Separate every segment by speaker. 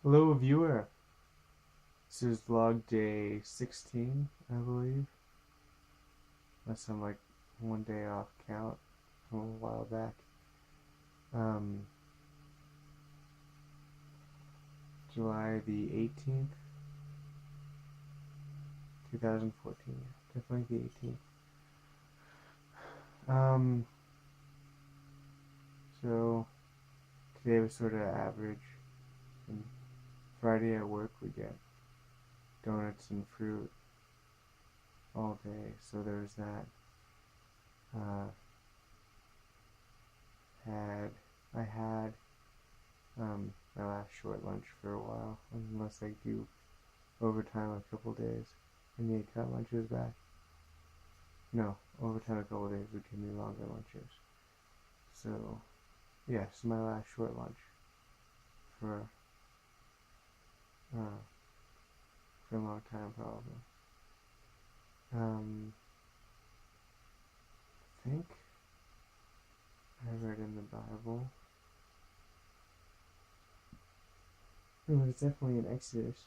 Speaker 1: Hello, viewer. This is vlog day 16, I believe. Unless I'm like one day off count from a while back. Um, July the 18th, 2014. Definitely the 18th. Um, so today was sort of average. And Friday at work we get donuts and fruit all day. So there was that. Uh, had I had my last short lunch for a while, unless I do overtime a couple days, and the cut lunches back. No, overtime a couple days would give me longer lunches. So, yes, my last short lunch for uh, for a long time probably. Um, I think I read in the Bible. No, it's definitely in Exodus,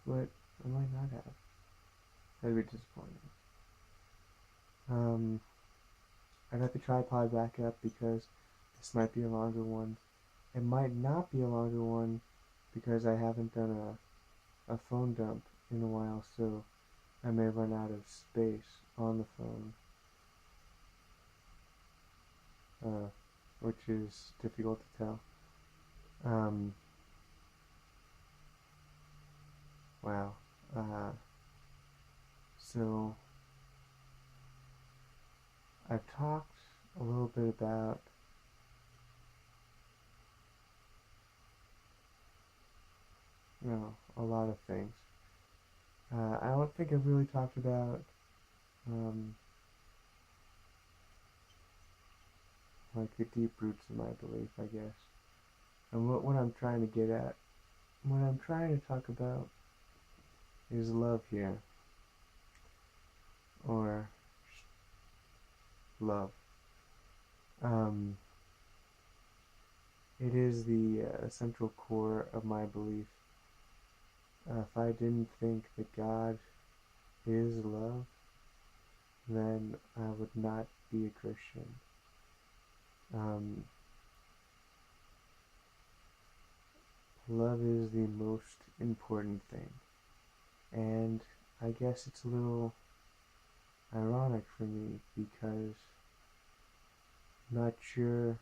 Speaker 1: but I might not have. That'd be disappointing. Um, I got the tripod back up because this might be a longer one. It might not be a longer one because I haven't done a phone dump in a while, so I may run out of space on the phone, uh, which is difficult to tell. Um, wow. Uh, so I've talked a little bit about a lot of things. I don't think I've really talked about um, like the deep roots of my belief, I guess. And what I'm trying to get at, what I'm trying to talk about is love here, or love. Um, it is the central core of my belief. If I didn't think that God is love, then I would not be a Christian. Um, love is the most important thing. And I guess it's a little ironic for me because I'm not sure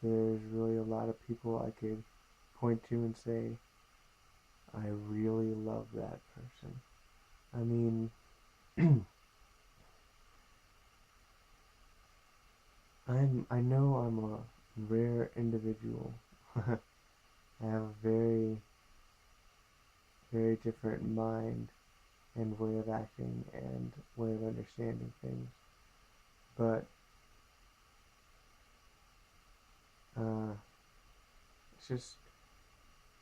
Speaker 1: there's really a lot of people I could point to and say, I really love that person. I mean, I know I'm a rare individual. I have a very, very different mind and way of acting and way of understanding things. But it's just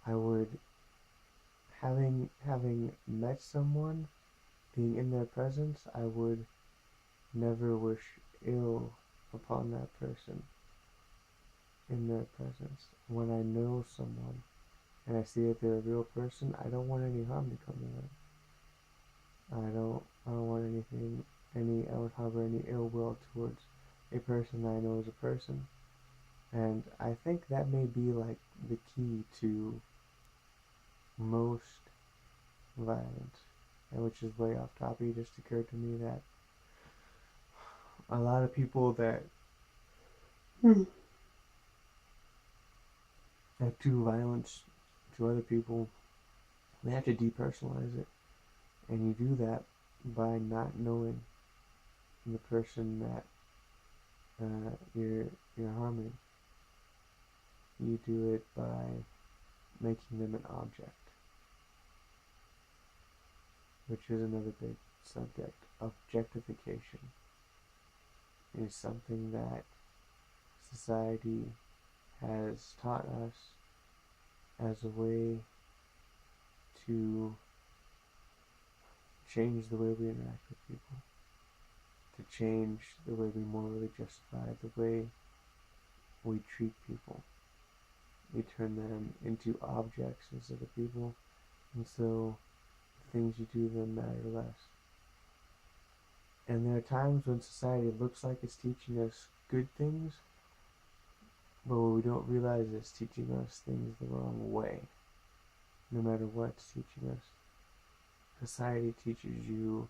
Speaker 1: I would having met someone, being in their presence, I would never wish ill upon that person in their presence. When I know someone and I see that they're a real person, I don't want any harm to come to them. I don't want I don't harbor any ill will towards a person I know as a person. And I think that may be like the key to most violence. And which is way off topic, it just occurred to me that a lot of people that do violence to other people, they have to depersonalize it. And you do that by not knowing the person that you're harming. You do it by making them an object, which is another big subject. Objectification is something that society has taught us as a way to change the way we interact with people, to change the way we morally justify the way we treat people. you turn them into objects instead of people, and so the things you do them matter less. And there are times when society looks like it's teaching us good things, but what we don't realize is teaching us things the wrong way, no matter what it's teaching us. Society teaches you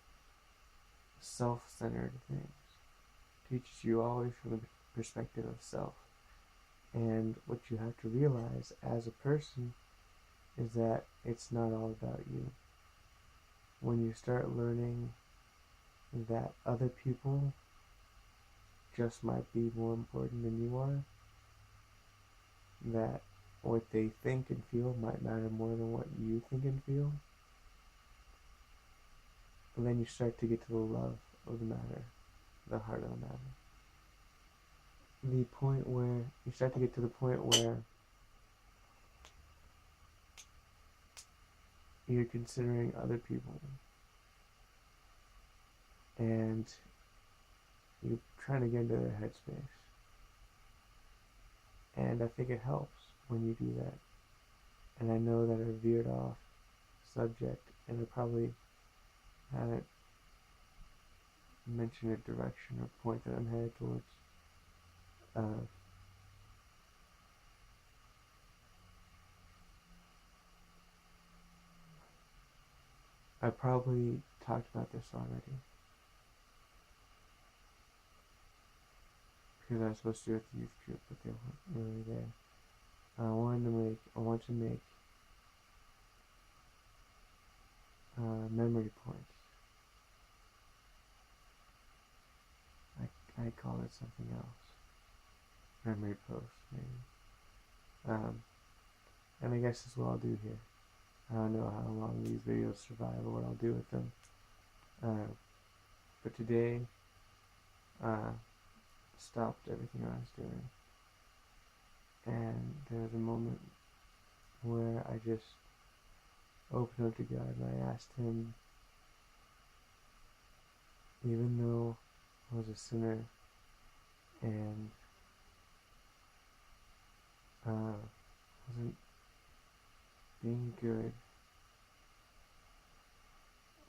Speaker 1: self-centered things, teaches you always from the perspective of self. And what you have to realize as a person is that it's not all about you. When you start learning that other people just might be more important than you are, that what they think and feel might matter more than what you think and feel, and then you start to get to the love of the matter, the heart of the matter. The point where you start to get to the point where you're considering other people and you're trying to get into their headspace. And I think it helps when you do that. And I know that I veered off subject and I probably haven't mentioned a direction or point that I'm headed towards. I probably talked about this already because I was supposed to do it at the youth group, but they weren't really there. I want to make memory points. I call it something else. Memory posts, maybe. And I guess that's what I'll do here. I don't know how long these videos survive or what I'll do with them. But today, stopped everything I was doing. And there was a moment where I just opened up to God and I asked Him, even though I was a sinner and wasn't being good,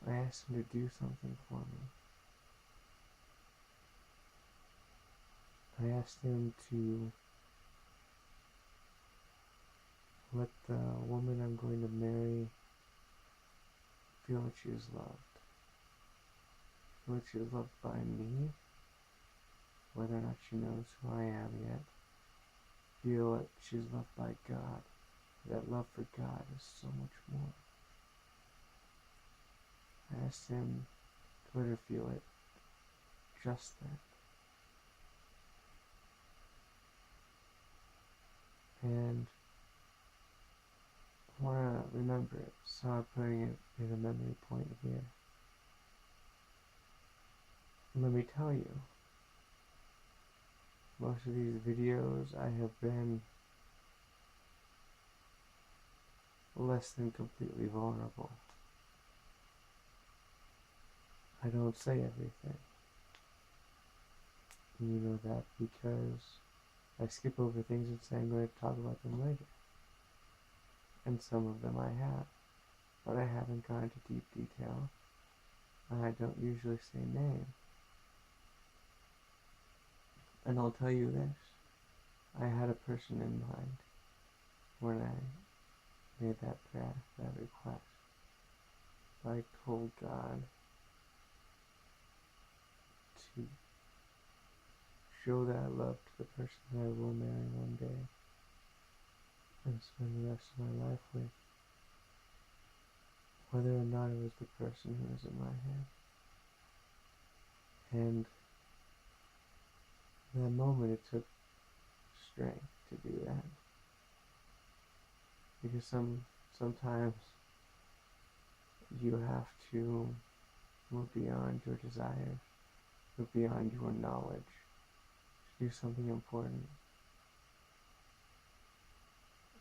Speaker 1: I asked Him to do something for me. I asked Him to let the woman I'm going to marry feel that she is loved. Feel that she is loved by me, whether or not she knows who I am yet. Feel that she is loved by God. That love for God is so much more. I asked Him to let her feel it just then. And I want to remember it, so I'm putting it in a memory point here. And let me tell you, most of these videos I have been less than completely vulnerable. I don't say everything. And you know that because I skip over things and say I'm going to talk about them later. And some of them I have, but I haven't gone into deep detail. I don't usually say names. And I'll tell you this, I had a person in mind when I made that prayer, that request. I told God to show that love to the person that I will marry one day and spend the rest of my life with, whether or not it was the person who was in my head. And in that moment it took strength to do that. Because sometimes you have to move beyond your desires, move beyond your knowledge, to do something important.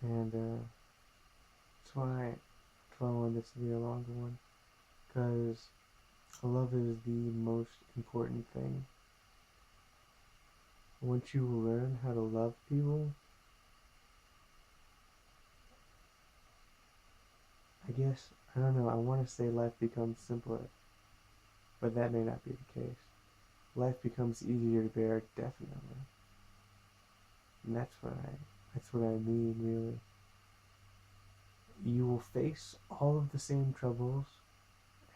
Speaker 1: And that's why I wanted this to be a longer one, because love is the most important thing. Once you learn how to love people, guess, I don't know, I want to say life becomes simpler, but that may not be the case. Life becomes easier to bear, definitely. And that's what I mean, really. You will face all of the same troubles,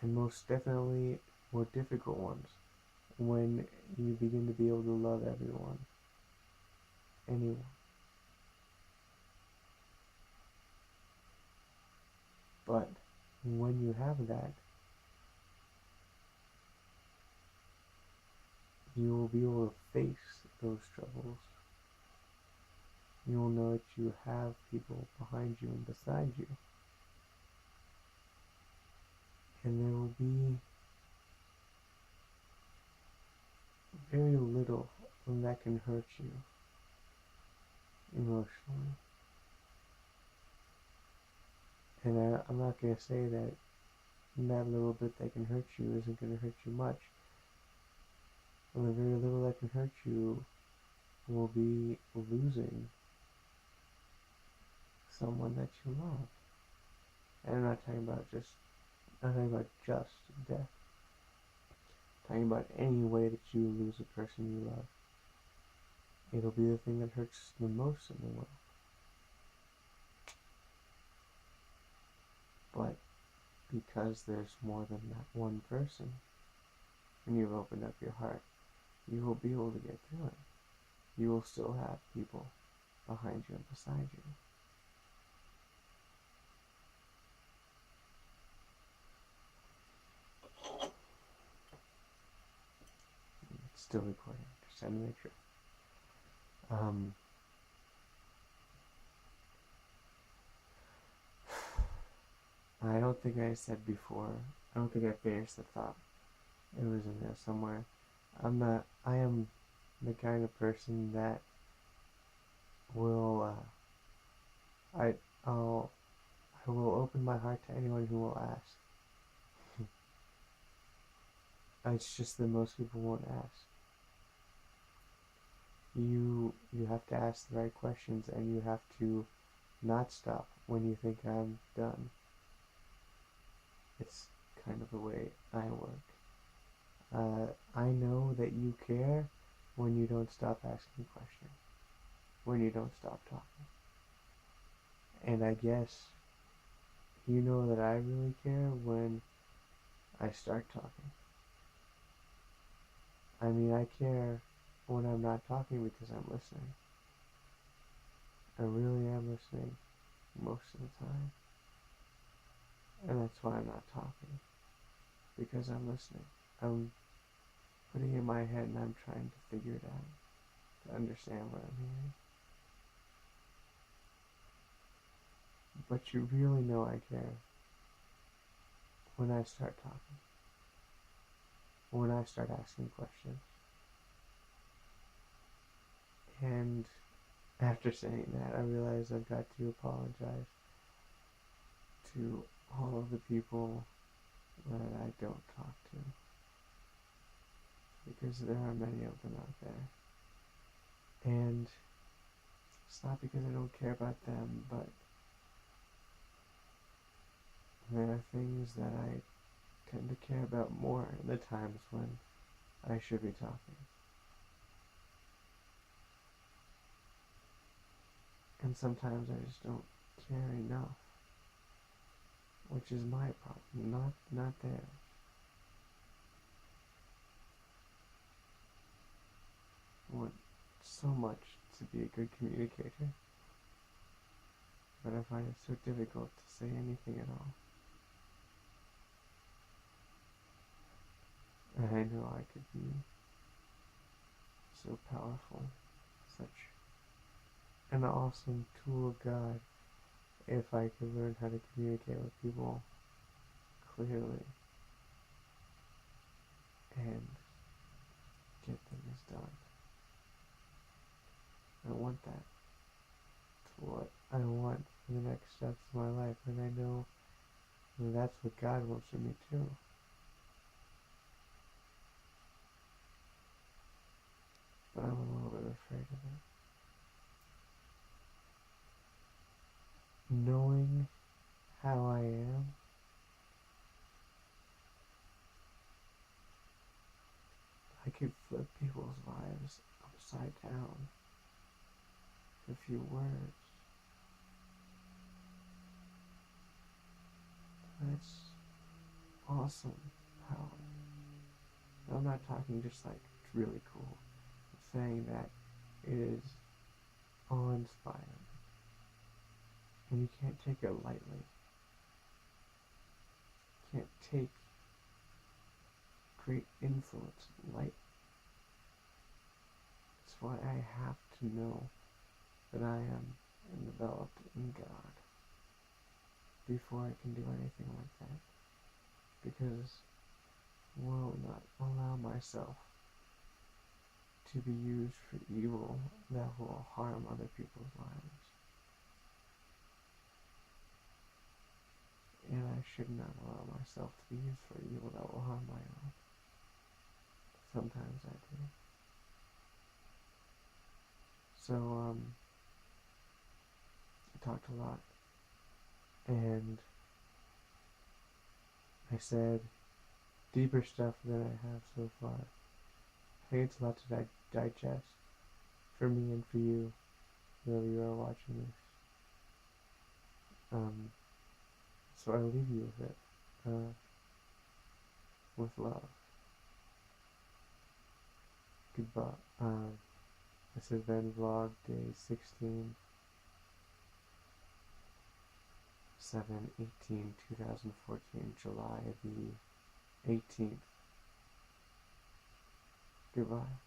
Speaker 1: and most definitely more difficult ones, when you begin to be able to love everyone, anyone. But when you have that, you will be able to face those troubles. You will know that you have people behind you and beside you. And there will be very little that can hurt you emotionally. And I'm not going to say that little bit that can hurt you isn't going to hurt you much. And the very little that can hurt you will be losing someone that you love. And I'm not talking about just death. I'm talking about any way that you lose a person you love. It'll be the thing that hurts the most in the world. But because there's more than that one person, and you've opened up your heart, you will be able to get through it. You will still have people behind you and beside you. It's still recording, just trying to make sure. I don't think I said before, I don't think I finished the thought. It was in there somewhere. I am the kind of person that will, I will open my heart to anyone who will ask. It's just that most people won't ask. You have to ask the right questions, and you have to not stop when you think I'm done. It's kind of the way I work. I know that you care when you don't stop asking questions, when you don't stop talking. And I guess you know that I really care when I start talking. I mean, I care when I'm not talking because I'm listening. I really am listening most of the time. And that's why I'm not talking. Because I'm listening. I'm putting it in my head and I'm trying to figure it out. To understand what I'm hearing. But you really know I care when I start talking. When I start asking questions. And after saying that, I realize I've got to apologize to all of the people that I don't talk to. Because there are many of them out there. And it's not because I don't care about them, but there are things that I tend to care about more in the times when I should be talking. And sometimes I just don't care enough. Which is my problem, not theirs. I want so much to be a good communicator. But I find it so difficult to say anything at all. And I know I could be so powerful, such an awesome tool of God, if I could learn how to communicate with people clearly and get things done. I want that. It's what I want for the next steps of my life, and I know that's what God wants for me too. But I'm a little bit afraid of it. Knowing how I am a few words. That's awesome power. I'm not talking just like it's really cool. I'm saying that it is awe-inspiring. And you can't take it lightly. You can't take great influence lightly. That's why I have to know that I am enveloped in God before I can do anything like that. Because I will not allow myself to be used for evil that will harm other people's lives. And I should not allow myself to be used for evil that will harm my own. Sometimes I do. So, I talked a lot, and I said deeper stuff than I have so far. I think it's a lot to digest for me and for you, whoever you are watching this. So I leave you with it, with love. Goodbye. This has been vlog day 16, 7/18/2014, July the 18th. Goodbye.